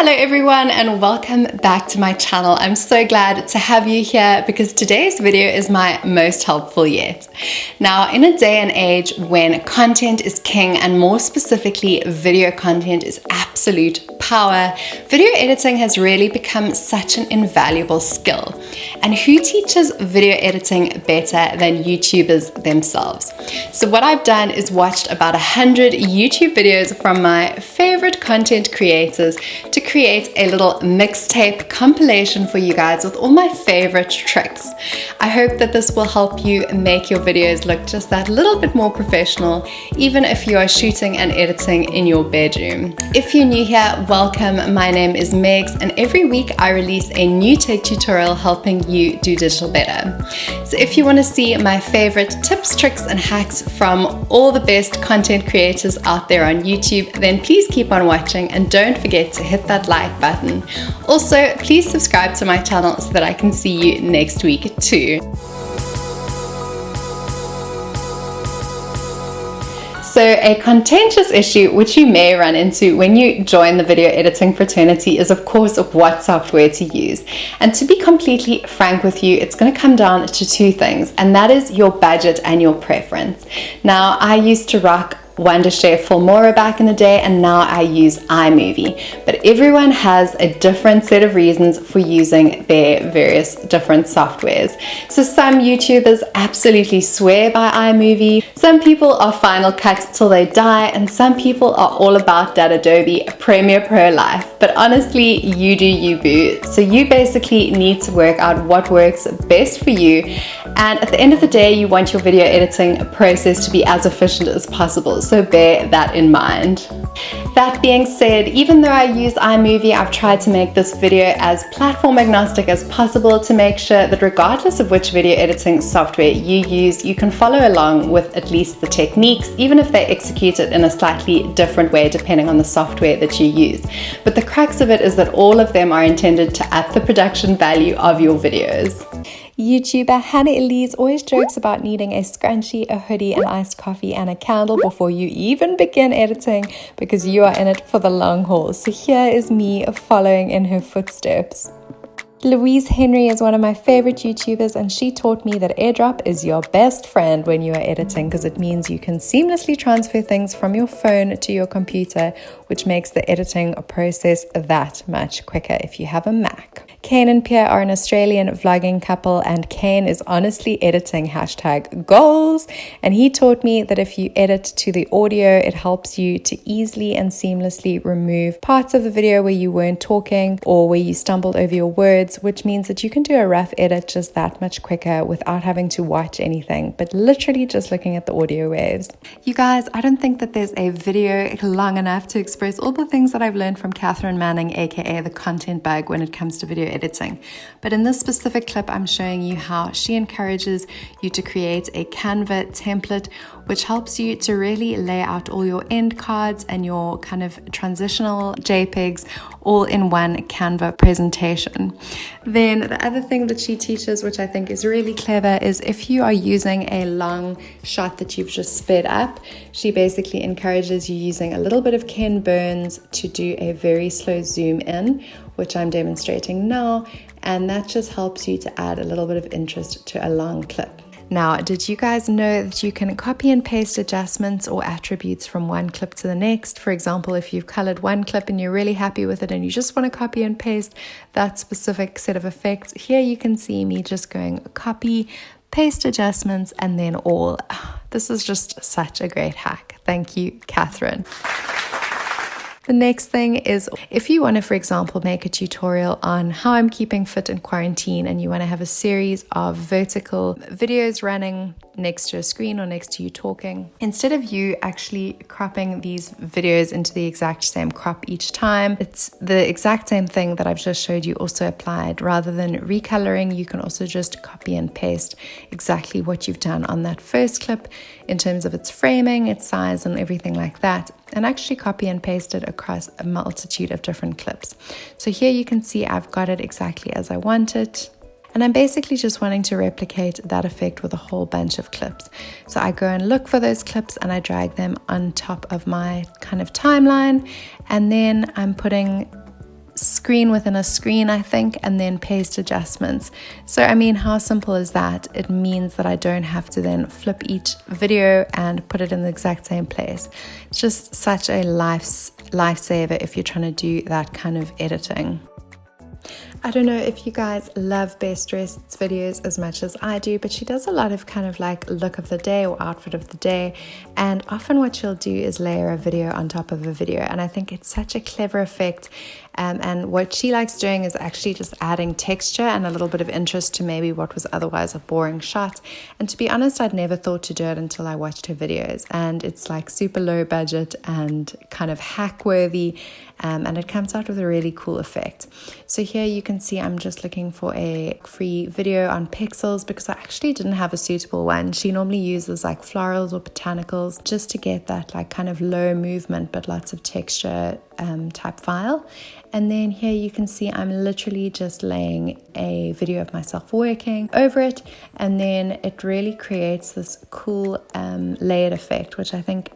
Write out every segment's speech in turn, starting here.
Hello everyone and welcome back to my channel. I'm so glad to have you here because today's video is my most helpful yet. Now, in a day and age when content is king and more specifically video content is absolute power, video editing has really become such an invaluable skill. And who teaches video editing better than YouTubers themselves? So what I've done is watched about 100 YouTube videos from my favorite content creators to create a little mixtape compilation for you guys with all my favorite tricks. I hope that this will help you make your videos look just that little bit more professional, even if you are shooting and editing in your bedroom. If you're new here, welcome. My name is Megs, and every week I release a new tech tutorial helping you do digital better. So if you want to see my favorite tips, tricks, and hacks from all the best content creators out there on YouTube, then please keep on watching and don't forget to hit that like button. Also, please subscribe to my channel so that I can see you next week too. So a contentious issue which you may run into when you join the video editing fraternity is of course what software to use. And to be completely frank with you, it's going to come down to two things, and that is your budget and your preference. Now, I used to rock Wondershare Filmora back in the day, and now I use iMovie. But everyone has a different set of reasons for using their various different softwares. So some YouTubers absolutely swear by iMovie, some people are Final Cut till they die, and some people are all about that Adobe Premiere Pro life. But honestly, you do you, boo. So you basically need to work out what works best for you, and at the end of the day, you want your video editing process to be as efficient as possible. So bear that in mind. That being said, even though I use iMovie, I've tried to make this video as platform agnostic as possible to make sure that regardless of which video editing software you use, you can follow along with at least the techniques, even if they execute it in a slightly different way depending on the software that you use. But the crux of it is that all of them are intended to up the production value of your videos. YouTuber Hannah Elise always jokes about needing a scrunchie, a hoodie, an iced coffee, and a candle before you even begin editing because you are in it for the long haul. So here is me following in her footsteps. Louise Henry is one of my favorite YouTubers, and she taught me that AirDrop is your best friend when you are editing because it means you can seamlessly transfer things from your phone to your computer, which makes the editing process that much quicker if you have a Mac. Canon and Pierre are an Australian vlogging couple, and Kane is honestly editing #goals, and he taught me that if you edit to the audio, it helps you to easily and seamlessly remove parts of the video where you weren't talking or where you stumbled over your words, which means that you can do a rough edit just that much quicker without having to watch anything, but literally just looking at the audio waves. You guys, I don't think that there's a video long enough to express all the things that I've learned from Cathrin Manning, aka the content bug, when it comes to video editing. But in this specific clip, I'm showing you how she encourages you to create a Canva template, which helps you to really lay out all your end cards and your kind of transitional JPEGs all in one Canva presentation. Then the other thing that she teaches, which I think is really clever, is if you are using a long shot that you've just sped up, she basically encourages you using a little bit of Ken Burns to do a very slow zoom in, which I'm demonstrating now, and that just helps you to add a little bit of interest to a long clip. Now, did you guys know that you can copy and paste adjustments or attributes from one clip to the next? For example, if you've colored one clip and you're really happy with it and you just want to copy and paste that specific set of effects, here you can see me just going copy, paste adjustments, and then all. This is just such a great hack. Thank you, Cathrin. The next thing is if you want to, for example, make a tutorial on how I'm keeping fit in quarantine and you want to have a series of vertical videos running next to a screen or next to you talking, instead of you actually cropping these videos into the exact same crop each time, it's the exact same thing that I've just showed you also applied. Rather than recoloring, you can also just copy and paste exactly what you've done on that first clip in terms of its framing, its size, and everything like that, and actually copy and paste it across a multitude of different clips. So here you can see I've got it exactly as I want it. And I'm basically just wanting to replicate that effect with a whole bunch of clips. So I go and look for those clips and I drag them on top of my kind of timeline. And then I'm putting screen within a screen, I think, and then paste adjustments. So I mean, how simple is that? It means that I don't have to then flip each video and put it in the exact same place. It's just such a lifesaver if you're trying to do that kind of editing. I don't know if you guys love Best Dressed videos as much as I do, but she does a lot of kind of like look of the day or outfit of the day, and often what she'll do is layer a video on top of a video, and I think it's such a clever effect. And what she likes doing is actually just adding texture and a little bit of interest to maybe what was otherwise a boring shot. And to be honest, I'd never thought to do it until I watched her videos, and it's like super low budget and kind of hack worthy, and it comes out with a really cool effect. So here you can see I'm just looking for a free video on pixels because I actually didn't have a suitable one. She normally uses like florals or botanicals just to get that like kind of low movement but lots of texture type file. And then here you can see I'm literally just laying a video of myself working over it, and then it really creates this cool layered effect, which I think,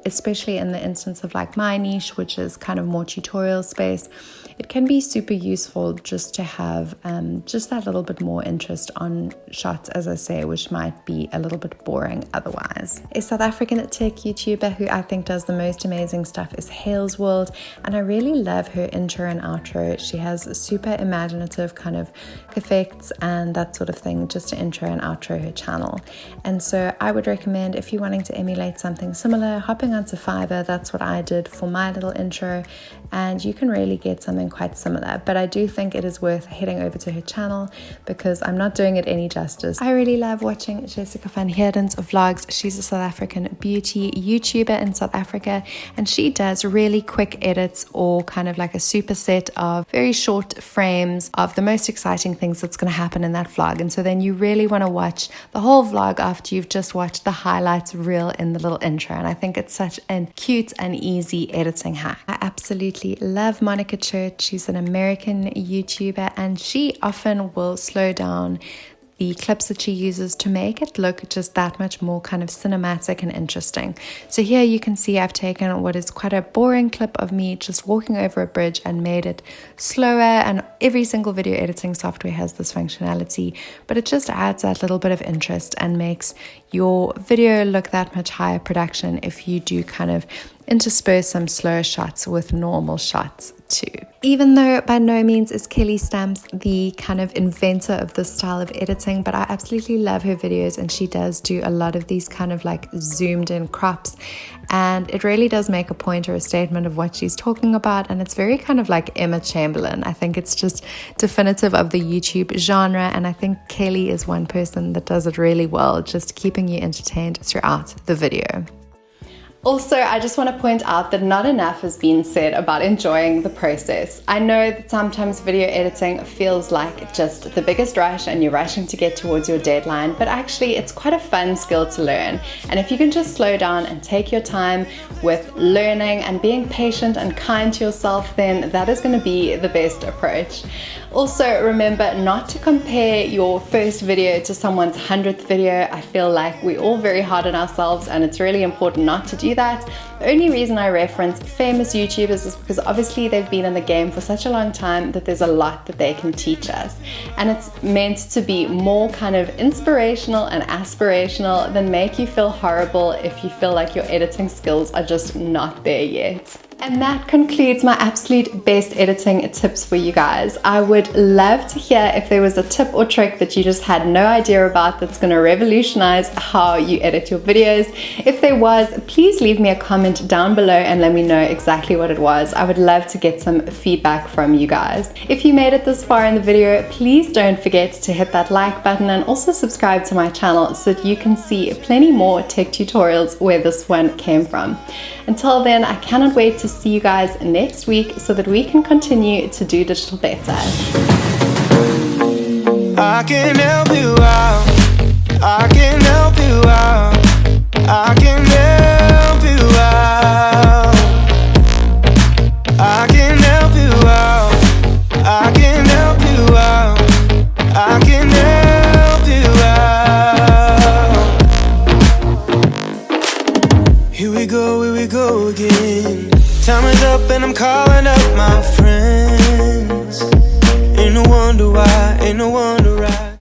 especially in the instance of like my niche, which is kind of more tutorial space, it can be super useful just to have just that little bit more interest on shots, as I say, which might be a little bit boring otherwise. A South African tech YouTuber who I think does the most amazing stuff is Hales World, and I really love her intro and outro. She has super imaginative kind of effects and that sort of thing just to intro and outro her channel. And so I would recommend, if you're wanting to emulate something similar, hopping onto Fiverr. That's what I did for my little intro, and you can really get something quite similar. But I do think it is worth heading over to her channel because I'm not doing it any justice. I really love watching Jessica van Heerden's vlogs. She's a South African beauty YouTuber in South Africa, and she does really quick edits or kind of like a superset of very short frames of the most exciting things that's going to happen in that vlog. And so then you really want to watch the whole vlog after you've just watched the highlights reel in the little intro. And I think it's such a cute and easy editing hack. I absolutely love Monica Church. She's an American YouTuber, and she often will slow down the clips that she uses to make it look just that much more kind of cinematic and interesting. So here you can see I've taken what is quite a boring clip of me just walking over a bridge and made it slower, and every single video editing software has this functionality, but it just adds that little bit of interest and makes your video look that much higher production if you do kind of intersperse some slower shots with normal shots too. Even though by no means is Kelly Stamps the kind of inventor of this style of editing, but I absolutely love her videos, and she does do a lot of these kind of like zoomed in crops, and it really does make a point or a statement of what she's talking about, and it's very kind of like Emma Chamberlain. I think it's just definitive of the YouTube genre, and I think Kelly is one person that does it really well, just keeping you entertained throughout the video. Also, I just want to point out that not enough has been said about enjoying the process. I know that sometimes video editing feels like just the biggest rush and you're rushing to get towards your deadline, but actually it's quite a fun skill to learn. And if you can just slow down and take your time with learning and being patient and kind to yourself, then that is going to be the best approach. Also, remember not to compare your first video to someone's 100th video. I feel like we're all very hard on ourselves, and it's really important not to do that. The only reason I reference famous YouTubers is because obviously they've been in the game for such a long time that there's a lot that they can teach us. And it's meant to be more kind of inspirational and aspirational than make you feel horrible if you feel like your editing skills are just not there yet. And that concludes my absolute best editing tips for you guys. I would love to hear if there was a tip or trick that you just had no idea about that's going to revolutionize how you edit your videos. If there was, please leave me a comment down below and let me know exactly what it was. I would love to get some feedback from you guys. If you made it this far in the video, please don't forget to hit that like button and also subscribe to my channel so that you can see plenty more tech tutorials where this one came from. Until then, I cannot wait to see you guys next week so that we can continue to do digital better. I can help you out. I can help you out. I can help you out. I can help you out. I can help you out. I can help you out. Here we go again. Time is up and I'm calling up my friends. wonder why ain't no one